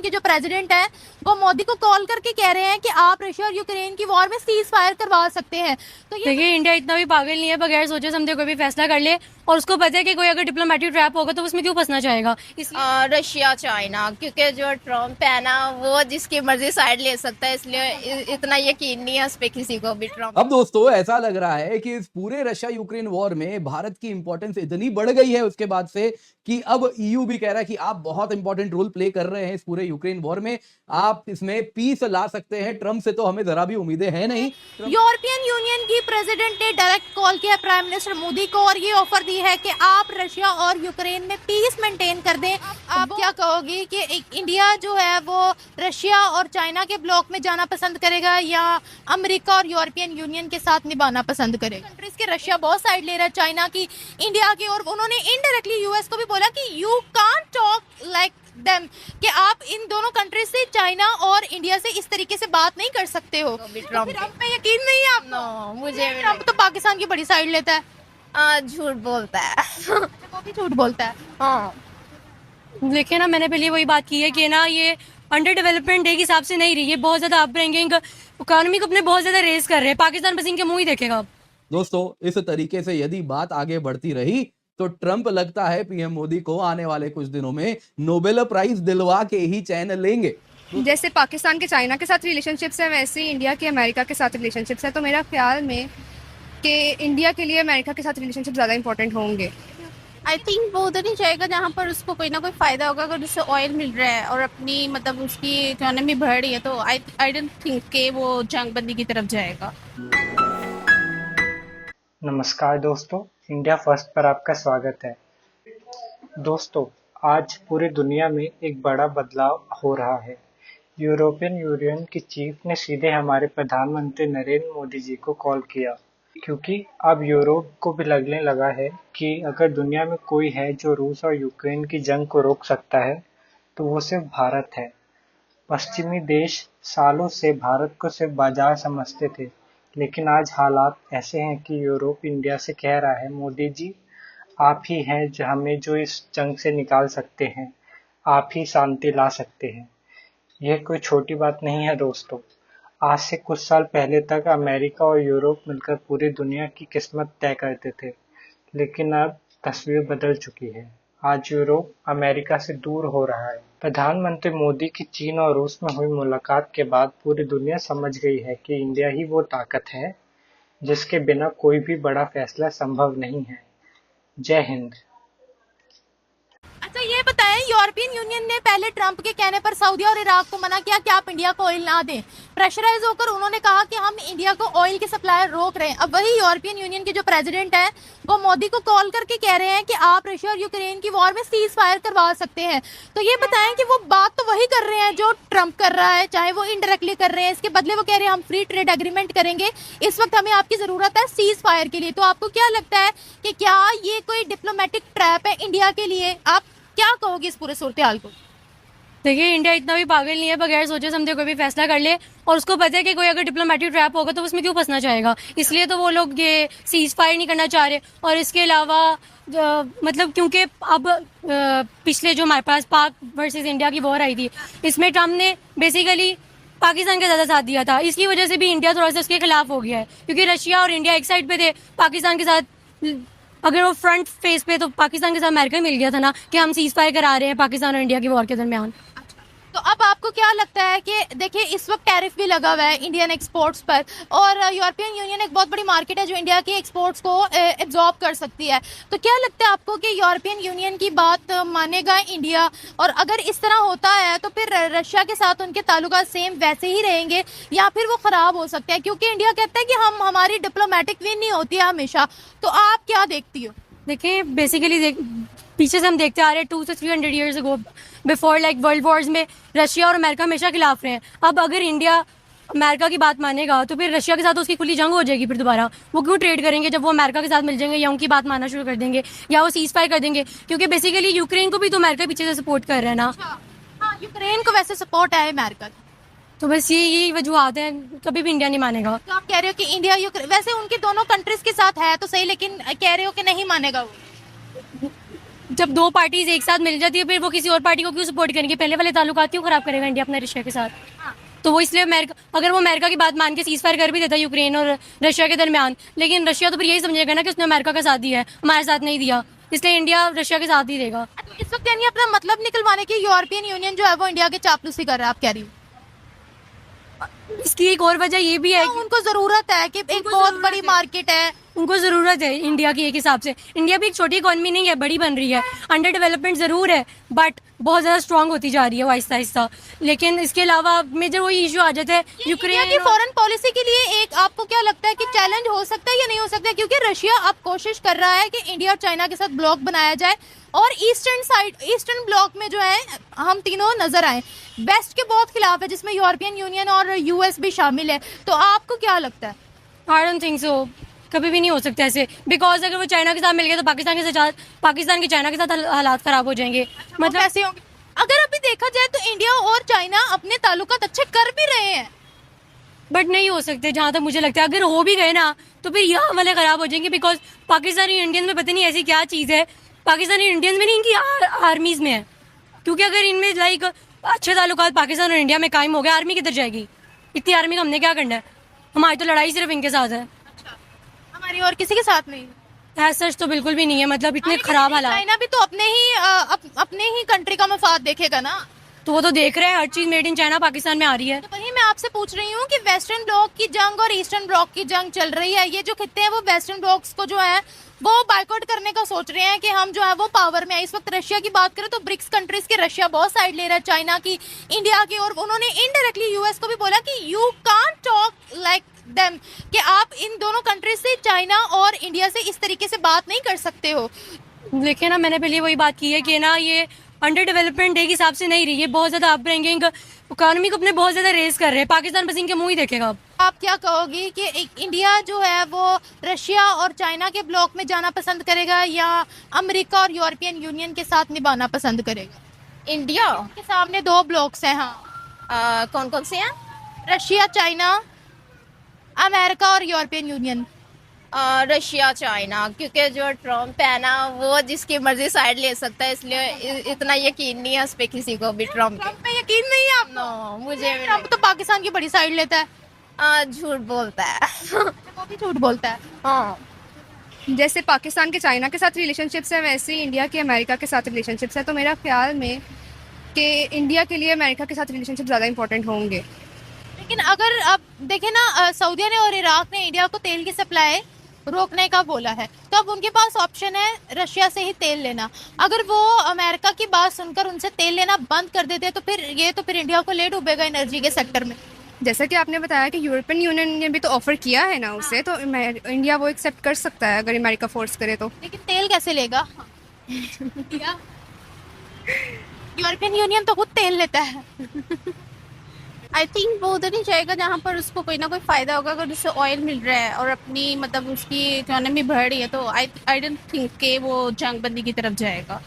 Union के जो president हैं वो मोदी को कॉल करके कह रहे हैं कि आप रशिया और यूक्रेन की वॉर में सीज फायर करवा सकते हैं। तो ये देखिए, इंडिया इतना भी पागल नहीं है, बगैर सोचे समझे कोई भी फैसला कर ले। और उसको पता है कि कोई अगर डिप्लोमेटिक ट्रैप होगा तो उसमें क्यों फंसना चाहेगा, इसलिए रशिया चाइना, क्योंकि जो ट्रम्प है ना वो जिसकी मर्जी साइड ले सकता है, इसलिए इतना यकीन नहीं है उस पर किसी को भी ट्रम्प। अब दोस्तों ऐसा लग रहा है कि इस पूरे रशिया यूक्रेन वॉर में भारत की इंपॉर्टेंस इतनी बढ़ गई है उसके बाद से कि अब ईयू भी कह रहा है कि आप बहुत इंपॉर्टेंट रोल प्ले कर रहे हैं इस पूरे यूक्रेन वॉर में, आप इसमें पीस ला सकते हैं। ट्रम्प से तो हमें जरा भी उम्मीदें हैं नहीं। यूरोपियन यूनियन की प्रेसिडेंट ने डायरेक्ट कॉल किया प्राइम मिनिस्टर मोदी को और ये ऑफर दी है कि आप रशिया और यूक्रेन में पीस मेंटेन कर दें। आप क्या कहोगी कि इंडिया जो है वो रशिया और चाइना के ब्लॉक में जाना पसंद करेगा या अमेरिका और यूरोपियन यूनियन के साथ निभाना पसंद करेगा? कंट्रीज के रशिया बहुत साइड ले रहा है चाइना की, इंडिया की, और उन्होंने इनडायरेक्टली यूएस को भी बोला कि you can't talk like them, कि आप इन दोनों कंट्रीज से, चाइना और इंडिया से, इस तरीके से बात नहीं कर सकते हो। ट्रम्प पे यकीन नहीं है आपको? नो, मुझे ट्रम्प तो पाकिस्तान की बड़ी साइड लेता है। झूठ बोलता है। वो भी झूठ बोलता है। हाँ, देखिए ना, मैंने पहले वही बात की है कि ना ये अंडर डेवलपमेंट डे के हिसाब से नहीं रही है, बहुत ज्यादा अपब्रिंगिंग इकोनॉमी को अपने बहुत ज्यादा रेस कर रहे हैं। पाकिस्तान बस इनके मुंह ही देखेगा अब। दोस्तों इस तरीके से यदि बात आगे बढ़ती रही तो ट्रम्प लगता है पीएम मोदी को आने वाले कुछ दिनों में नोबेल प्राइज दिलवा के ही चैन लेंगे। जैसे पाकिस्तान के चाइना के साथ रिलेशनशिप्स है, वैसे ही इंडिया के अमेरिका के साथ रिलेशनशिप्स है। तो मेरा ख्याल में कि इंडिया के लिए अमेरिका के साथ रिलेशनशिप ज़्यादा इंपॉर्टेंट होंगे। आई थिंक वो उधर नहीं जाएगा जहाँ पर उसको कोई ना कोई फायदा होगा। अगर उससे ऑयल मिल रहा है और अपनी मतलब उसकी इकोनॉमी बढ़ रही है तो आई डोंट थिंक कि वो जंगबंदी की तरफ जाएगा। नमस्कार दोस्तों, इंडिया फर्स्ट पर आपका स्वागत है। दोस्तों, आज पूरी दुनिया में एक बड़ा बदलाव हो रहा है। यूरोपियन यूनियन की चीफ ने सीधे हमारे प्रधानमंत्री नरेंद्र मोदी जी को कॉल किया, क्योंकि अब यूरोप को भी लगने लगा है कि अगर दुनिया में कोई है जो रूस और यूक्रेन की जंग को रोक सकता है तो वो सिर्फ भारत है। पश्चिमी देश सालों से भारत को सिर्फ बाजार समझते थे, लेकिन आज हालात ऐसे हैं कि यूरोप इंडिया से कह रहा है, मोदी जी आप ही हैं जो हमें इस जंग से निकाल सकते हैं, आप ही शांति ला सकते हैं। यह कोई छोटी बात नहीं है दोस्तों। आज से कुछ साल पहले तक अमेरिका और यूरोप मिलकर पूरी दुनिया की किस्मत तय करते थे, लेकिन अब तस्वीर बदल चुकी है। आज यूरोप अमेरिका से दूर हो रहा है। प्रधानमंत्री मोदी की चीन और रूस में हुई मुलाकात के बाद पूरी दुनिया समझ गई है कि इंडिया ही वो ताकत है जिसके बिना कोई भी बड़ा फैसला संभव नहीं है। जय हिंद। अच्छा ये बताएं, यूरोपियन यूनियन ने पहले ट्रंप के कहने पर सऊदी और इराक को मना किया कि आप इंडिया को ऑयल ना दें। प्रेशराइज होकर उन्होंने कहा कि हम इंडिया को ऑयल की सप्लाई रोक रहे हैं। अब वही यूरोपियन यूनियन के जो प्रेसिडेंट हैं वो मोदी को कॉल करके कह रहे हैं कि आप रशिया और यूक्रेन की वॉर में सीज फायर करवा सकते हैं। तो ये बताएं कि वो बात तो वही कर रहे हैं जो ट्रंप कर रहा है, चाहे वो इनडायरेक्टली कर रहे हैं। इसके बदले वो कह रहे हैं हम फ्री ट्रेड एग्रीमेंट करेंगे, इस वक्त हमें आपकी जरूरत है सीज फायर के लिए। तो आपको क्या लगता है कि क्या ये कोई डिप्लोमेटिक ट्रैप है इंडिया के लिए? आप क्या कहोगे इस पूरे सूरत हाल को? देखिए, इंडिया इतना भी पागल नहीं है, बगैर सोचे समझे कोई भी फैसला कर ले। और उसको पता है कि कोई अगर डिप्लोमेटिक ट्रैप होगा तो उसमें क्यों फंसना चाहेगा, इसलिए तो वो लोग ये सीज फायर नहीं करना चाह रहे। और इसके अलावा मतलब क्योंकि अब पिछले जो हमारे पास पाक वर्सेस इंडिया की वॉर आई थी, इसमें ट्रम्प ने बेसिकली पाकिस्तान का ज़्यादा साथ दिया था। इसकी वजह से भी इंडिया थोड़ा सा उसके खिलाफ हो गया है, क्योंकि रशिया और इंडिया एक साइड पे थे, पाकिस्तान के साथ अगर वो फ्रंट फेस पे, तो पाकिस्तान के साथ अमेरिका मिल गया था ना कि हम सीज फायर करा रहे हैं पाकिस्तान और इंडिया की वॉर के दरमियान। तो अब आपको क्या लगता है कि देखिए इस वक्त टैरिफ भी लगा हुआ है इंडियन एक्सपोर्ट्स पर, और यूरोपियन यूनियन एक बहुत बड़ी मार्केट है जो इंडिया के एक्सपोर्ट्स को एब्जॉर्ब कर सकती है। तो क्या लगता है आपको कि यूरोपियन यूनियन की बात मानेगा इंडिया? और अगर इस तरह होता है तो फिर रशिया के साथ उनके ताल्लुकात सेम वैसे ही रहेंगे या फिर वो ख़राब हो सकते हैं? क्योंकि इंडिया कहता है कि हमारी डिप्लोमेटिक विन नहीं होती है हमेशा। तो आप क्या देखती हो? देखिए, बेसिकली पीछे से हम देखते आ रहे हैं 200 से 300 years ago before like world Wars में रशिया और अमेरिका हमेशा खिलाफ रहे हैं। अब अगर इंडिया अमेरिका की बात मानेगा तो फिर रशिया के साथ उसकी खुली जंग हो जाएगी। फिर दोबारा वो क्यों ट्रेड करेंगे जब वो अमेरिका के साथ मिल जाएंगे या उनकी बात मानना शुरू कर देंगे या वो सीज फायर कर देंगे, क्योंकि बेसिकली यूक्रेन को भी तो अमेरिका पीछे से सपोर्ट कर रहा है ना। हाँ, यूक्रेन को वैसे सपोर्ट है अमेरिका की। तो बस यही वजूहत है, कभी भी इंडिया नहीं मानेगा। तो आप कह रहे हो कि इंडिया यूक्रेन वैसे उनके दोनों कंट्रीज के साथ है तो सही, लेकिन कह रहे हो कि नहीं मानेगा वो? जब दो पार्टीज एक साथ मिल जाती है फिर वो किसी और पार्टी को क्यों सपोर्ट करेंगे? पहले वाले ताल्लुकात क्यों खराब करेगा इंडिया अपने रशिया के साथ? तो वो इसलिए अमेरिका, अगर वो अमेरिका की बात मान के सीज फायर कर भी देता यूक्रेन और रशिया के दरमियान, लेकिन रशिया तो फिर यही समझेगा ना कि उसने अमेरिका का साथ दिया है, हमारे साथ नहीं दिया, इसलिए इंडिया रशिया के साथ ही देगा। इस वक्त यानी अपना मतलब निकलवाने की यूरोपियन यूनियन जो है वो इंडिया के चापलूसी कर रहा है, आप कह रही हो? इसकी एक और वजह ये भी है कि उनको जरूरत है कि एक बहुत बड़ी मार्केट है, उनको ज़रूरत है इंडिया की। एक हिसाब से इंडिया भी एक छोटी इकॉनमी नहीं है, बड़ी बन रही है, अंडर डेवलपमेंट ज़रूर है बट बहुत ज़्यादा स्ट्रांग होती जा रही है वो आहिस्ता आहिस्ता। लेकिन इसके अलावा मेजर वही इशू आ जाता है इंडिया यूक्रेन की फॉरेन पॉलिसी के लिए एक आपको क्या लगता है कि चैलेंज हो सकता है या नहीं हो सकता है? क्योंकि रशिया अब कोशिश कर रहा है कि इंडिया और चाइना के साथ ब्लॉक बनाया जाए और ईस्टर्न ब्लॉक में जो है हम तीनों नजर आए। वेस्ट के बहुत खिलाफ है जिसमें यूरोपियन यूनियन और यूएस भी शामिल है, तो आपको क्या लगता है? आई डोंट थिंक सो, कभी भी नहीं हो सकता ऐसे, बिकॉज अगर वो चाइना के साथ मिल गए तो पाकिस्तान के चाइना के साथ हालात खराब हो जाएंगे। मतलब ऐसे होंगे। अगर अभी देखा जाए तो इंडिया और चाइना अपने ताल्लुकात अच्छे कर भी रहे हैं, बट नहीं हो सकते जहाँ तक मुझे लगता है। अगर हो भी गए ना तो फिर यहाँ वाले खराब हो जाएंगे, बिकॉज पाकिस्तानी इंडियन में पता नहीं ऐसी क्या चीज़ है, पाकिस्तानी इंडियन में नहीं इनकी आर्मीज में है। क्योंकि अगर इनमें लाइक अच्छे ताल्लुकात पाकिस्तान और इंडिया में कायम हो गए, आर्मी किधर जाएगी? इतनी आर्मी का हमने क्या करना है? हमारी तो लड़ाई सिर्फ इनके साथ है, हमारी और किसी के साथ नहीं। सच तो बिल्कुल भी नहीं है, मतलब इतने खराब हालात। चाइना भी तो अपने ही कंट्री का मफाद देखेगा ना, तो वो तो देख रहे हैं, हर चीज मेड इन चाइना पाकिस्तान में आ रही है। तो वही मैं आपसे पूछ रही हूँ कि वेस्टर्न ब्लॉक की जंग और ईस्टर्न ब्लॉक की जंग चल रही है। ये जो खित्ते हैं वो वेस्टर्न ब्लॉक्स को जो है वो बाइकआउट करने का सोच रहे हैं कि हम जो है वो पावर में है। इस वक्त रशिया की बात करें तो ब्रिक्स कंट्रीज के रशिया बहुत साइड ले रहा है, चाइना की, इंडिया की, और उन्होंने इनडायरेक्टली यूएस को भी बोला कि you can't talk like them, कि आप इन दोनों कंट्रीज से, चाइना और इंडिया से, इस तरीके से बात नहीं कर सकते हो। लेकिन ना मैंने पहले वही बात की है कि ना ये अंडर डेवलपमेंट के हिसाब से नहीं रही है, बहुत ज्यादा अपब्रिंगिंग इकोनॉमी को अपने बहुत ज्यादा रेस कर रहे हैं। पाकिस्तान बस इनके मुंह ही देखेगा अब। आप क्या कहोगी कि इंडिया जो है वो रशिया और चाइना के ब्लॉक में जाना पसंद करेगा या अमेरिका और यूरोपियन यूनियन के साथ निभाना पसंद करेगा? इंडिया के सामने दो ब्लॉक्स हैं। हाँ, कौन कौन से हैं? रशिया, चाइना, अमेरिका और यूरोपियन यूनियन। रशिया चाइना, क्योंकि जो ट्रम्प है ना वो जिसकी मर्जी साइड ले सकता है, इसलिए इतना यकीन नहीं है उस पर किसी को भी। ट्रम्प ट्रम्प पे यकीन नहीं है आपको? नो, मुझे भी ट्रम्प तो पाकिस्तान की बड़ी साइड लेता है। झूठ बोलता है। वो भी झूठ बोलता है। हाँ, जैसे पाकिस्तान के चाइना के साथ रिलेशनशिप्स है वैसे ही इंडिया के अमेरिका के साथ रिलेशनशिप्स है। तो मेरा ख्याल में कि इंडिया के लिए अमेरिका के साथ रिलेशनशिप ज़्यादा इंपॉर्टेंट होंगे। लेकिन अगर आप देखें ना, सऊदीया ने और इराक ने इंडिया को तेल की सप्लाई रोकने का बोला है, तो अब उनके पास ऑप्शन है रशिया से ही तेल लेना। अगर वो अमेरिका की बात सुनकर उनसे तेल लेना बंद कर देते तो फिर इंडिया को ले डूबेगा एनर्जी के सेक्टर में। जैसा कि आपने बताया कि यूरोपियन यूनियन ने भी तो ऑफर किया है ना उसे, तो इंडिया वो एक्सेप्ट कर सकता है अगर अमेरिका फोर्स करे तो। लेकिन तेल कैसे लेगा? यूरोपियन यूनियन तो खुद तेल लेता है। आई थिंक वो उधर ही जाएगा जहाँ पर उसको कोई ना कोई फायदा होगा। अगर उससे ऑयल मिल रहा है और अपनी मतलब उसकी इकोनॉमी बढ़ रही है तो आई डोंट थिंक कि वो जंगबंदी की तरफ जाएगा।